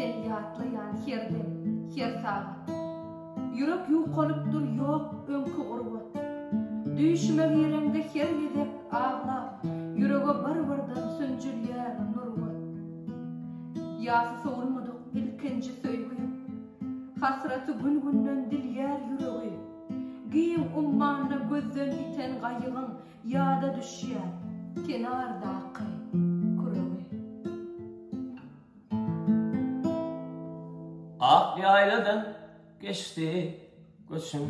seni yatlayan herdem, her saat. Yürek yuq olupdur, yok önkü urgut. Düşmek yerinde her yedek ağla, yüreğe barbardan söncülýär nurgut. Ýasy soğulmadyk ilkinji söýgüýüm, hasraty gün-günden dilýär yüreği. Giýim ummanyna gözden iten gaýygyň ýada düşýär, kenardaky kuregi. Ak yayladan geçti göçüm,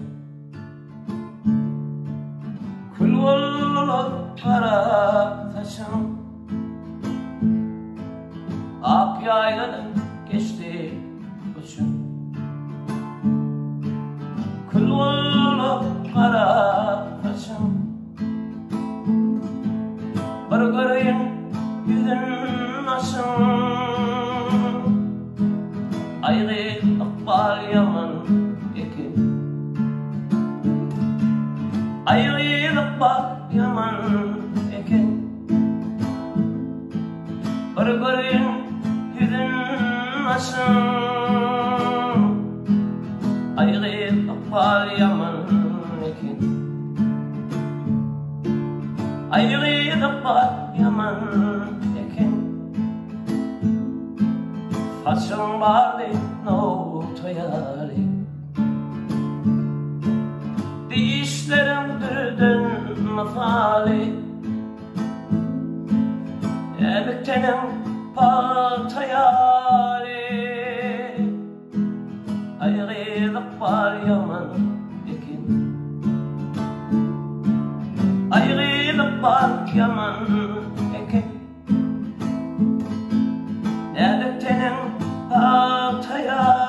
kül bollar kara saçım. Ak yayladan geçti göçüm, kül bollar kara saçım. Bir göreyim yüzün aşım, ayrı akbal yaman ekin. Ayrı akbal yaman ekin. Bir göreyim yüzün aşım, ayrı akbal yaman ekin. Ayrı akbal yaman ekin. Saçım vardı notoyali, dişlerim dürdün mafali. Elbiktenim patayali, ayrılık var yaman ekin. Ayrılık var yaman ekin. Elbiktenim patayali,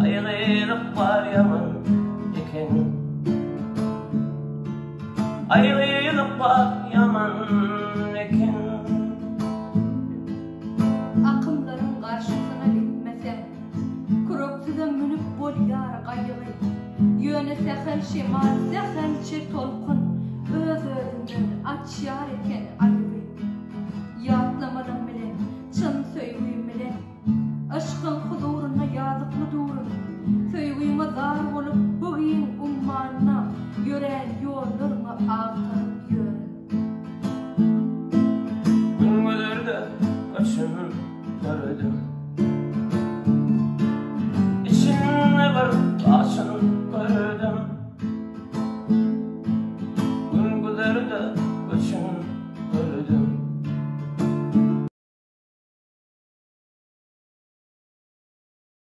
ayrılık var yaman ekin. Ayrılık var yaman ekin. Akımların karşısına gitmesem, kuropsuza münüp bolýar gaýygy. Ýöne sehel şemal, sehelçe tolkun, öz-özünden açýar eken